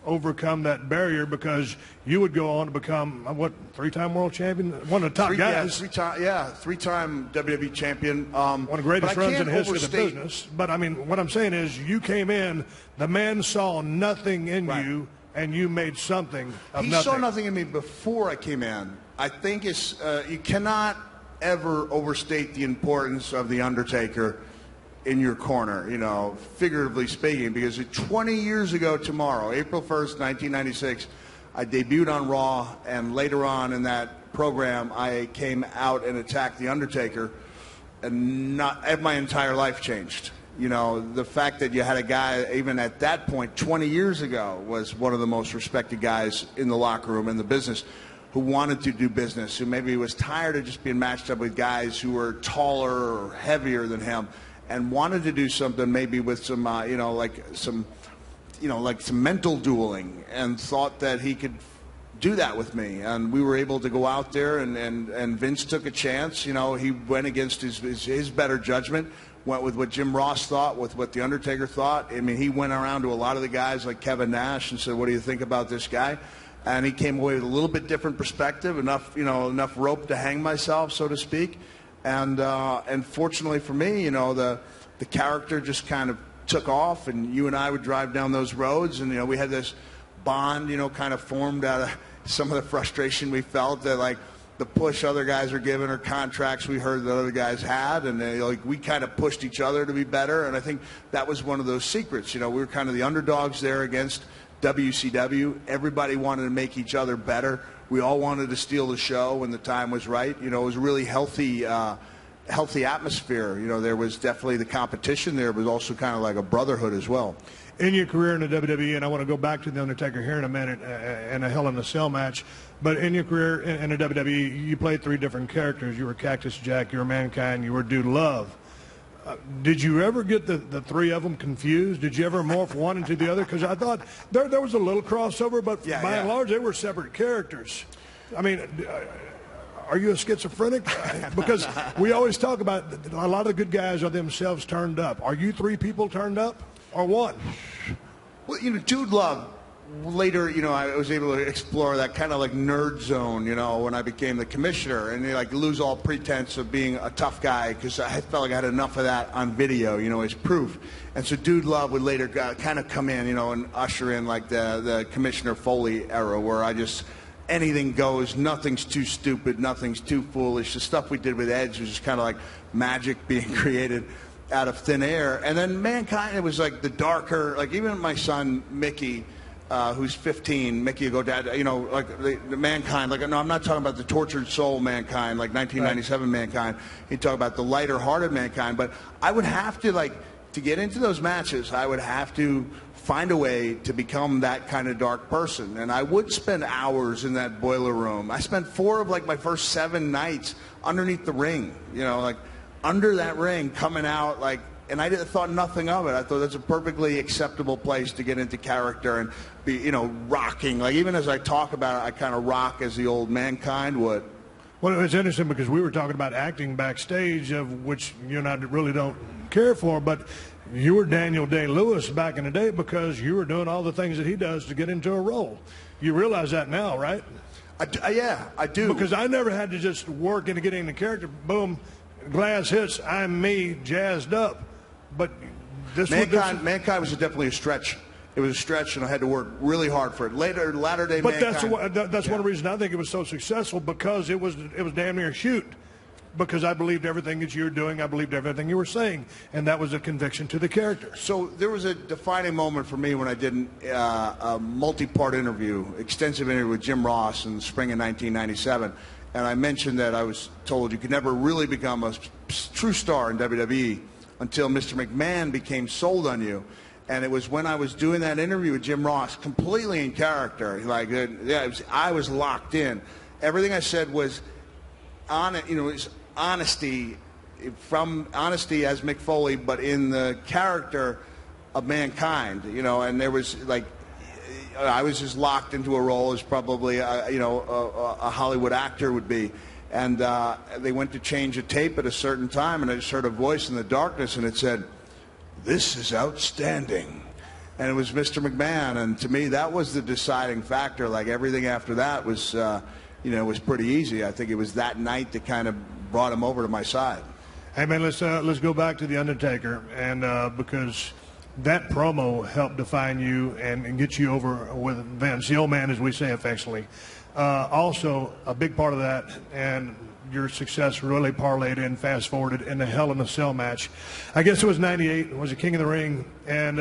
overcome that barrier, because you would go on to become, what, three-time world champion? One of the top guys. Three-time WWE champion. One of the greatest runs in the history of the business. But, I mean, what I'm saying is you came in, the man saw nothing in you, and you made something of nothing. He saw nothing in me before I came in. I think it's you cannot ever overstate the importance of The Undertaker in your corner, you know, figuratively speaking, because 20 years ago tomorrow, April 1st, 1996, I debuted on Raw, and later on in that program, I came out and attacked The Undertaker, and my entire life changed. You know, the fact that you had a guy, even at that point, 20 years ago, was one of the most respected guys in the locker room, in the business, who wanted to do business, who maybe was tired of just being matched up with guys who were taller or heavier than him, and wanted to do something maybe with some, like some mental dueling, and thought that he could do that with me. And we were able to go out there, and Vince took a chance. You know, he went against his better judgment, went with what Jim Ross thought, with what The Undertaker thought. I mean, he went around to a lot of the guys like Kevin Nash and said, "What do you think about this guy?" And he came away with a little bit different perspective, enough rope to hang myself, so to speak. And fortunately for me, you know, the character just kind of took off, and you and I would drive down those roads, and, you know, we had this bond, you know, kind of formed out of some of the frustration we felt, that, like, the push other guys were given, or contracts we heard that other guys had, and we kind of pushed each other to be better. And I think that was one of those secrets. You know, we were kind of the underdogs there against WCW. Everybody wanted to make each other better. We all wanted to steal the show when the time was right. You know, it was a really healthy atmosphere. You know, there was definitely the competition there, but also kind of like a brotherhood as well. In your career in the WWE, and I want to go back to The Undertaker here in a minute, in a Hell in a Cell match, but in your career in the WWE, you played three different characters. You were Cactus Jack, you were Mankind, you were Dude Love. Did you ever get the three of them confused? Did you ever morph one into the other? Because I thought there was a little crossover, but by and large, they were separate characters. I mean, are you a schizophrenic? Because we always talk about a lot of the good guys are themselves turned up. Are you three people turned up, or one? Well, you know, Dude Love, later, you know, I was able to explore that kind of like nerd zone, you know, when I became the commissioner, and like lose all pretense of being a tough guy, because I felt like I had enough of that on video, you know, as proof. And so Dude Love would later kind of come in, you know, and usher in like the Commissioner Foley era, where I just, anything goes, nothing's too stupid, nothing's too foolish. The stuff we did with Edge was just kind of like magic being created out of thin air. And then Mankind, it was like the darker, like even my son Mickey, who's 15, Mickey would go, "Dad, you know, like the Mankind, like, no, I'm not talking about the tortured soul Mankind, like 1997 Mankind. He'd talk about the lighter-hearted Mankind." But I would have to, like, to get into those matches, I would have to find a way to become that kind of dark person. And I would spend hours in that boiler room. I spent 4 of like my first 7 nights underneath the ring, you know, like under that ring, coming out like, and I thought nothing of it. I thought that's a perfectly acceptable place to get into character and be, you know, rocking. Like even as I talk about it, I kind of rock as the old Mankind would. Well, it's interesting because we were talking about acting backstage, of which you and I really don't care for, but you were Daniel Day-Lewis back in the day because you were doing all the things that he does to get into a role. You realize that now, right? Yeah, I do. Because I never had to just work into getting the character. Boom, glass hits, I'm me, jazzed up. But this Mankind was definitely a stretch. It was a stretch, and I had to work really hard for it. Latter day but Mankind. That's one reason I think it was so successful, because it was damn near a shoot. Because I believed everything that you were doing, I believed everything you were saying, and that was a conviction to the character. So there was a defining moment for me when I did a multi-part interview, extensive interview with Jim Ross in the spring of 1997, and I mentioned that I was told you could never really become a true star in WWE until Mr. McMahon became sold on you. And it was when I was doing that interview with Jim Ross, completely in character, like I was locked in. Everything I said was on it, you know, it was honesty, from honesty as Mick Foley, but in the character of Mankind, you know. And there was like, I was just locked into a role as probably a Hollywood actor would be. And they went to change a tape at a certain time, and I just heard a voice in the darkness, and it said, "This is outstanding." And it was Mr. McMahon, and to me that was the deciding factor. Like everything after that was was pretty easy. I think it was that night that kind of brought him over to my side. Hey man, let's go back to The Undertaker, and because that promo helped define you and get you over with Vince, the old man, as we say affectionately. Also, a big part of that and your success really parlayed in, fast forwarded, in the Hell in a Cell match. I guess it was '98. It was a King of the Ring, and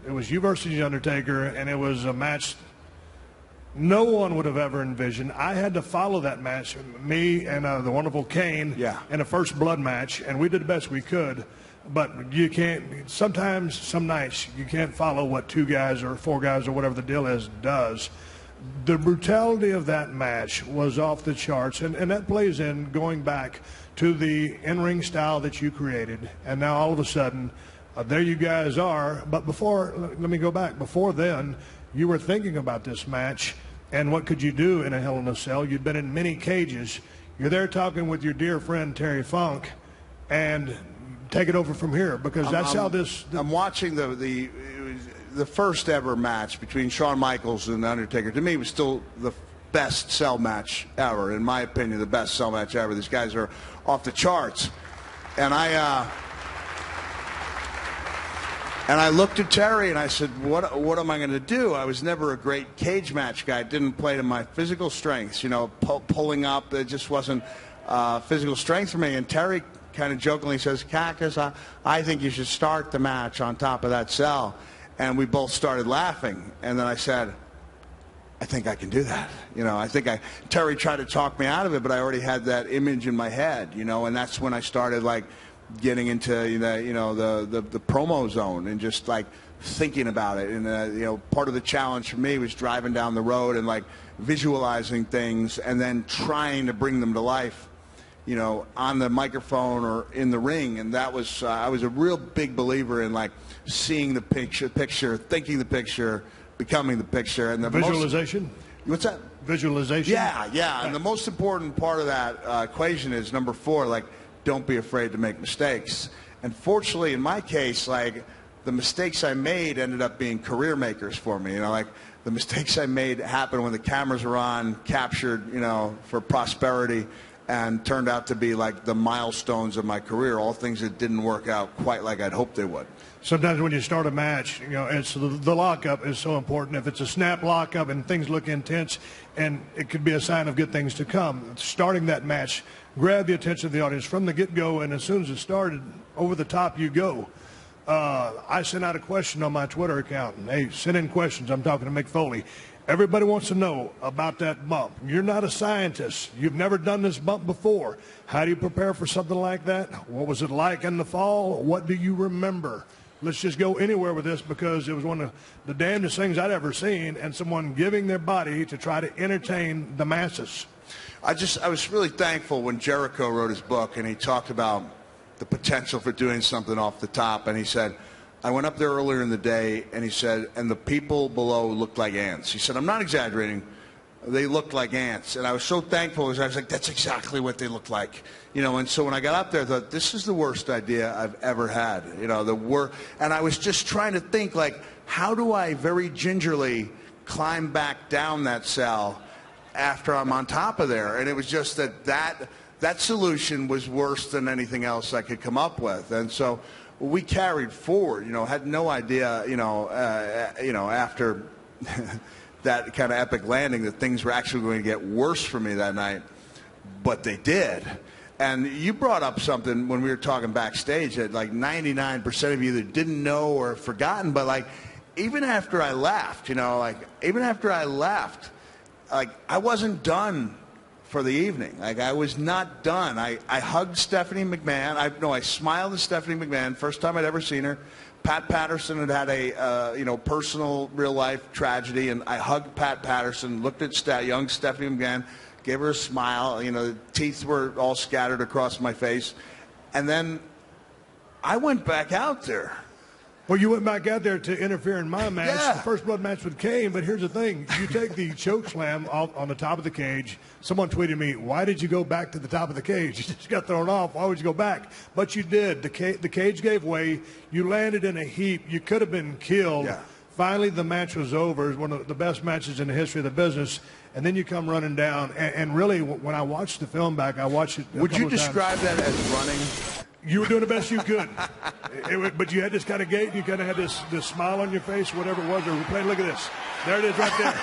it was you versus The Undertaker, and it was a match no one would have ever envisioned. I had to follow that match, me and the wonderful Kane, in a first blood match, and we did the best we could. But you can't, sometimes, some nights, you can't follow what 2 guys or 4 guys or whatever the deal is does. The brutality of that match was off the charts, and that plays in going back to the in-ring style that you created. And now all of a sudden, there you guys are. But before, let me go back. Before then, you were thinking about this match and what could you do in a Hell in a Cell. You'd been in many cages. You're there talking with your dear friend Terry Funk, and take it over from here, because that's how this. I'm watching the first ever match between Shawn Michaels and The Undertaker. To me, it was still the best cell match ever. In my opinion, the best cell match ever. These guys are off the charts, and I looked at Terry and I said, what am I going to do? I was never a great cage match guy. It didn't play to my physical strengths. You know, pulling up, it just wasn't physical strength for me. And Terry kind of jokingly says, "Cactus, I think you should start the match on top of that cell." And we both started laughing. And then I said, "I think I can do that." You know, Terry tried to talk me out of it, but I already had that image in my head, you know, and that's when I started like getting into the promo zone and just like thinking about it. And part of the challenge for me was driving down the road and like visualizing things and then trying to bring them to life, you know, on the microphone or in the ring. And that was I was a real big believer in like seeing the picture, thinking the picture, becoming the picture. And the visualization. What's that? Visualization. Yeah. And the most important part of that equation is number 4, like, don't be afraid to make mistakes. And fortunately, in my case, like, the mistakes I made ended up being career makers for me. You know, like, the mistakes I made happened when the cameras were on, captured, you know, for prosperity, and turned out to be like the milestones of my career, all things that didn't work out quite like I'd hoped they would. Sometimes when you start a match, you know, it's the lockup is so important. If it's a snap lockup and things look intense, and it could be a sign of good things to come. Starting that match, grab the attention of the audience from the get-go, and as soon as it started, over the top you go. I sent out a question on my Twitter account, and hey, send in questions. I'm talking to Mick Foley. Everybody wants to know about that bump. You're not a scientist. You've never done this bump before. How do you prepare for something like that? What was it like in the fall? What do you remember? Let's just go anywhere with this, because it was one of the damnedest things I'd ever seen, and someone giving their body to try to entertain the masses. I was really thankful when Jericho wrote his book, and he talked about the potential for doing something off the top, and he said, I went up there earlier in the day, and he said, and the people below looked like ants. He said, I'm not exaggerating. They looked like ants. And I was so thankful, because I was like, that's exactly what they look like. And so when I got up there, I thought, this is the worst idea I've ever had. And I was just trying to think, like, how do I very gingerly climb back down that cell after I'm on top of there? And it was just that solution was worse than anything else I could come up with. And so we carried forward, had no idea, after that kind of epic landing, that things were actually going to get worse for me that night. But they did. And you brought up something when we were talking backstage that like 99% of you either didn't know or forgotten, but like even after I left, I wasn't done for the evening. Like, I was not done. I hugged Stephanie McMahon. I smiled at Stephanie McMahon. First time I'd ever seen her. Pat Patterson had a personal real life tragedy, and I hugged Pat Patterson, looked at young Stephanie McMahon, gave her a smile. The teeth were all scattered across my face, and then I went back out there. Well, you went back out there to interfere in my match, Yeah. the first blood match with Kane, but here's the thing. You take the choke slam off on the top of the cage. Someone tweeted me, why did you go back to the top of the cage? You just got thrown off. Why would you go back? But you did. The cage gave way. You landed in a heap. You could have been killed. Yeah. Finally, the match was over. It was one of the best matches in the history of the business. And then you come running down. And really, when I watched the film back, I watched it a Would you couple of describe times. that as running? You were doing the best you could. But you had this kind of gait. You kind of had this smile on your face, whatever it was. Or look at this. There it is right there.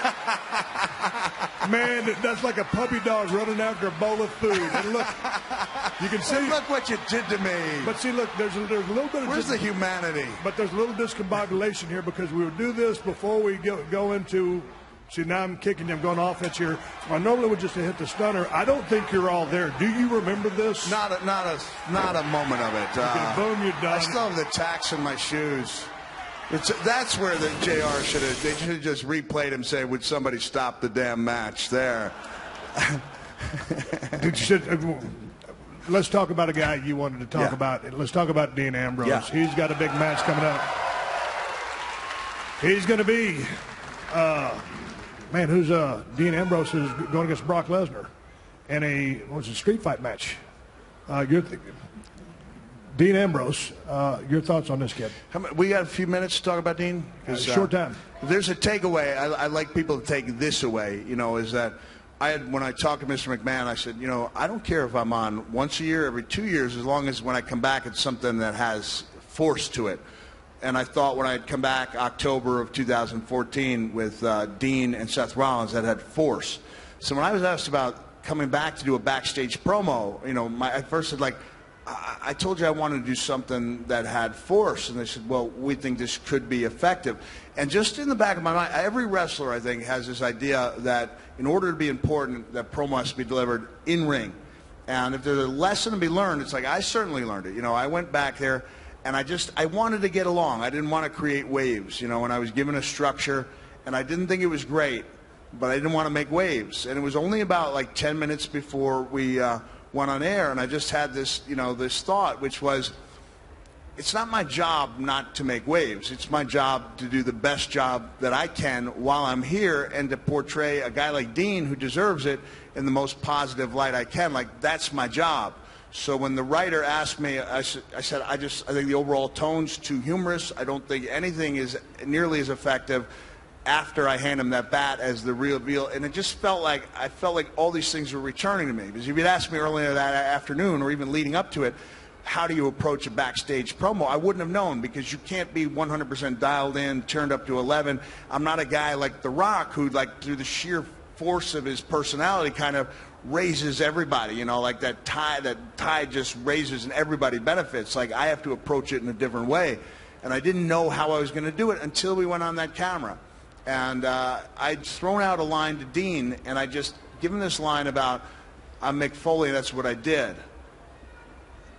Man, that's like a puppy dog running after a bowl of food. And look, you can see. Look what you did to me. But see, look, there's a little bit of. Where's the humanity? But there's a little discombobulation here, because we would do this before we go into. See, now I'm kicking him, going offense here. I normally would just hit the stunner. I don't think you're all there. Do you remember this? Not a moment of it. Boom, you're done. I still have the tacks in my shoes. That's where the JR should have just replayed him, say, would somebody stop the damn match there? Let's talk about a guy you wanted to talk about. Let's talk about Dean Ambrose. Yeah. He's got a big match coming up. He's going to be... Dean Ambrose is going against Brock Lesnar in a street fight match. Dean Ambrose, your thoughts on this kid? We got a few minutes to talk about Dean? Short time. There's a takeaway. I like people to take this away, is that when I talked to Mr. McMahon, I said, I don't care if I'm on once a year, every 2 years, as long as when I come back it's something that has force to it. And I thought when I'd come back October of 2014 with Dean and Seth Rollins, that had force. So when I was asked about coming back to do a backstage promo, I first said, I told you I wanted to do something that had force. And they said, well, we think this could be effective. And just in the back of my mind, every wrestler, I think, has this idea that in order to be important, that promo has to be delivered in ring. And if there's a lesson to be learned, it's like I certainly learned it. I went back there. And I wanted to get along. I didn't want to create waves, and I was given a structure, and I didn't think it was great, but I didn't want to make waves. And it was only about 10 minutes before we went on air, and I just had this, this thought, which was, it's not my job not to make waves. It's my job to do the best job that I can while I'm here, and to portray a guy like Dean, who deserves it, in the most positive light I can. That's my job. So when the writer asked me, I said, I think the overall tone's too humorous. I don't think anything is nearly as effective after I hand him that bat as the real deal. And it just felt like all these things were returning to me. Because if you'd asked me earlier that afternoon, or even leading up to it, how do you approach a backstage promo? I wouldn't have known, because you can't be 100% dialed in, turned up to 11. I'm not a guy like The Rock who, through the sheer force of his personality, kind of raises everybody, that tide just raises and everybody benefits. I have to approach it in a different way. And I didn't know how I was going to do it until we went on that camera. And I'd thrown out a line to Dean, and I just given this line about, I'm Mick Foley, and that's what I did.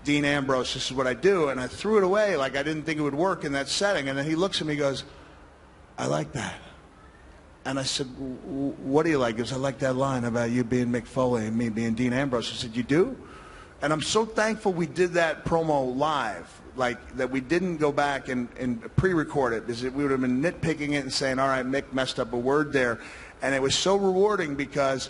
Dean Ambrose, this is what I do. And I threw it away like I didn't think it would work in that setting. And then he looks at me and goes, I like that. And I said, what do you like? He goes, I like that line about you being Mick Foley and me being Dean Ambrose. I said, you do? And I'm so thankful we did that promo live, like that we didn't go back and pre-record it, because we would have been nitpicking it and saying, all right, Mick messed up a word there. And it was so rewarding because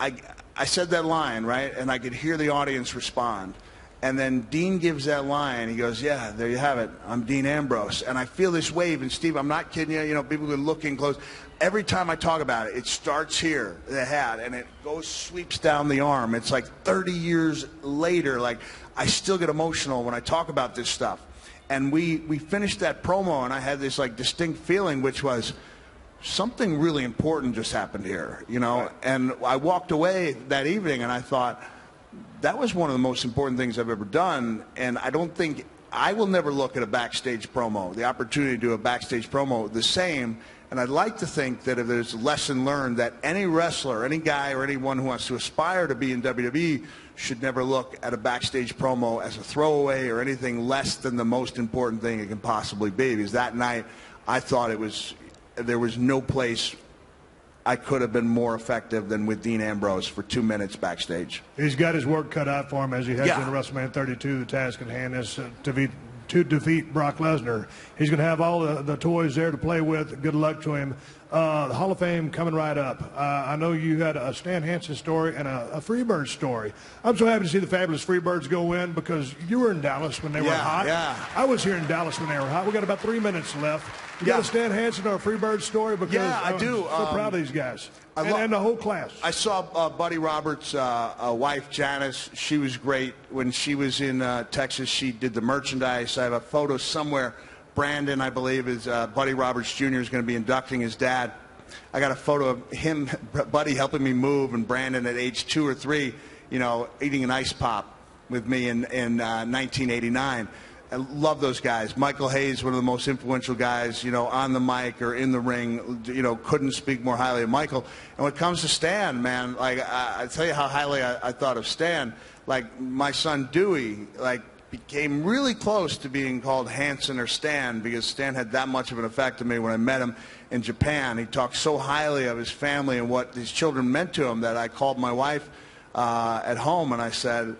I said that line, right, and I could hear the audience respond. And then Dean gives that line. He goes, yeah, there you have it. I'm Dean Ambrose. And I feel this wave. And, Steve, I'm not kidding you. You know, people are looking close. Every time I talk about it, it starts here, the hat, and it goes, sweeps down the arm. It's like 30 years later. Like, I still get emotional when I talk about this stuff. And we finished that promo, and I had this, like, distinct feeling, which was something really important just happened here, you know. Right. And I walked away that evening, and I thought, that was one of the most important things I've ever done. And I don't think, I will never look at a backstage promo, the opportunity to do a backstage promo, the same. And I'd like to think that if there's a lesson learned, that any wrestler, any guy or anyone who wants to aspire to be in WWE should never look at a backstage promo as a throwaway or anything less than the most important thing it can possibly be. Because that night, I thought there was no place I could have been more effective than with Dean Ambrose for 2 minutes backstage. He's got his work cut out for him as he heads into WrestleMania 32. The task at hand is to defeat Brock Lesnar. He's going to have all the toys there to play with. Good luck to him. The Hall of Fame coming right up. I know you had a Stan Hansen story and a Freebird story. I'm so happy to see the fabulous Freebirds go in, because you were in Dallas when they were hot. Yeah. I was here in Dallas when they were hot. We got about 3 minutes left. You got a Stan Hansen or a Freebird story? Because I do. I'm so proud of these guys. And the whole class. I saw Buddy Roberts' wife, Janice. She was great. When she was in Texas, she did the merchandise. I have a photo somewhere. Brandon, I believe, is Buddy Roberts Jr. is going to be inducting his dad. I got a photo of him, Buddy, helping me move, and Brandon at age 2 or 3, you know, eating an ice pop with me in 1989. I love those guys. Michael Hayes, one of the most influential guys, you know, on the mic or in the ring, you know, couldn't speak more highly of Michael. And when it comes to Stan, man, like, I tell you how highly I thought of Stan. Like, my son Dewey, like, became really close to being called Hansen or Stan, because Stan had that much of an effect on me when I met him in Japan. He talked so highly of his family and what his children meant to him that I called my wife at home and I said,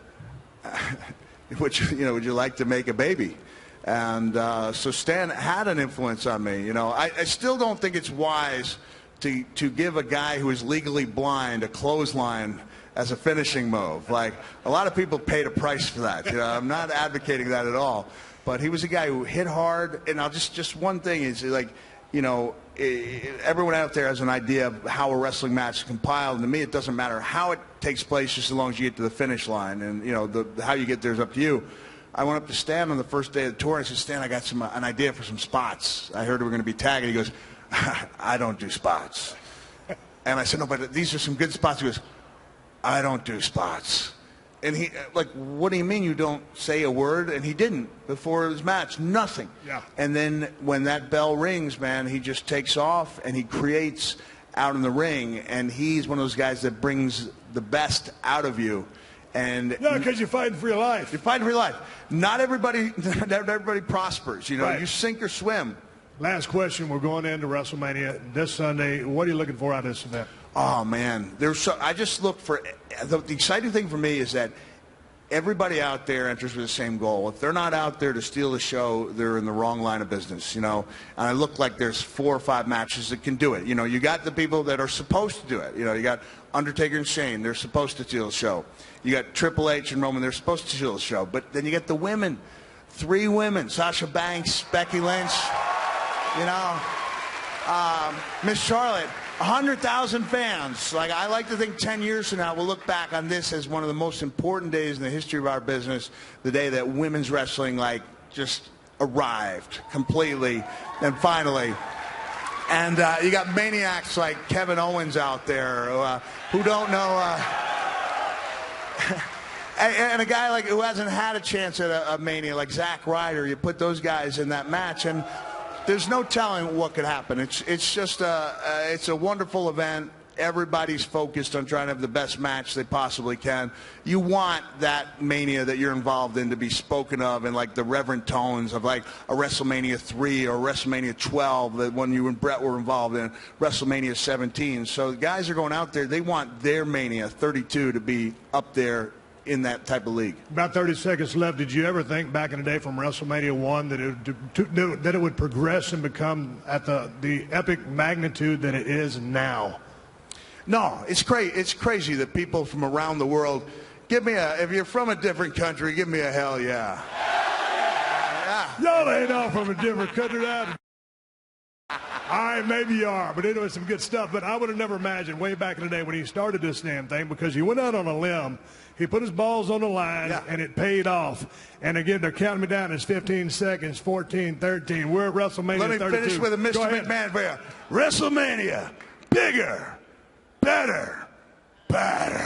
would you like to make a baby? And so Stan had an influence on me. You know, I still don't think it's wise to give a guy who is legally blind a clothesline as a finishing move. Like, a lot of people paid a price for that. You know, I'm not advocating that at all. But he was a guy who hit hard. And I'll just one thing is, like, you know, everyone out there has an idea of how a wrestling match is compiled. And to me, it doesn't matter how it takes place, just as long as you get to the finish line. And, you know, how you get there is up to you. I went up to Stan on the first day of the tour. And I said, Stan, I got an idea for some spots. I heard we were going to be tagging. He goes, I don't do spots. And I said, no, but these are some good spots. He goes, I don't do spots. And he, like, what do you mean you don't say a word? And he didn't before his match. Nothing. Yeah. And then when that bell rings, man, he just takes off and he creates out in the ring. And he's one of those guys that brings the best out of you. And yeah, because you're fighting for your life. You're fighting for your life. Not everybody prospers. You know, right. You sink or swim. Last question. We're going into WrestleMania this Sunday. What are you looking for out of this event? Oh, man. I just look for the exciting thing for me is that everybody out there enters with the same goal. If they're not out there to steal the show, they're in the wrong line of business, you know. And I look like there's 4 or 5 matches that can do it. You know, you got the people that are supposed to do it. You know, you got Undertaker and Shane. They're supposed to steal the show. You got Triple H and Roman. They're supposed to steal the show. But then you get the women. 3 women. Sasha Banks, Becky Lynch, you know, Miss Charlotte. 100,000 fans. Like, I like to think 10 years from now we'll look back on this as one of the most important days in the history of our business, the day that women's wrestling, like, just arrived completely and finally. And you got maniacs like Kevin Owens out there who don't know, and a guy like who hasn't had a chance at a Mania like Zack Ryder. You put those guys in that match, and there's no telling what could happen. It's just it's a wonderful event. Everybody's focused on trying to have the best match they possibly can. You want that Mania that you're involved in to be spoken of in like the reverent tones of like a WrestleMania 3 or WrestleMania 12, that when you and Brett were involved in, WrestleMania 17. So the guys are going out there, they want their Mania 32 to be up there in that type of league. About 30 seconds left. Did you ever think back in the day from WrestleMania 1 that it would progress and become at the epic magnitude that it is now? No, it's crazy that people from around the world give me if you're from a different country, give me a hell yeah. Y'all ain't all from a different country. All right, maybe you are, but anyway, some good stuff. But I would have never imagined way back in the day when he started this damn thing, because he went out on a limb, he put his balls on the line, and it paid off. And again, they're counting me down. It's 15 seconds, 14, 13. We're at WrestleMania 32. Let me finish with a Mr. McMahon for you. WrestleMania, bigger, better, better.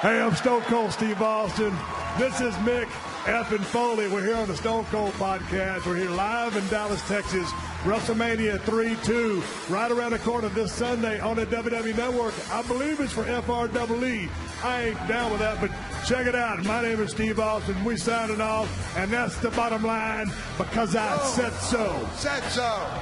Hey, I'm Stone Cold Steve Austin. This is Mick F. and Foley. We're here on the Stone Cold Podcast. We're here live in Dallas, Texas. WrestleMania 32, right around the corner this Sunday on the WWE Network. I believe it's for FRWE. I ain't down with that, but check it out. My name is Steve Austin. We signing off, and that's the bottom line, because I said so. Said so.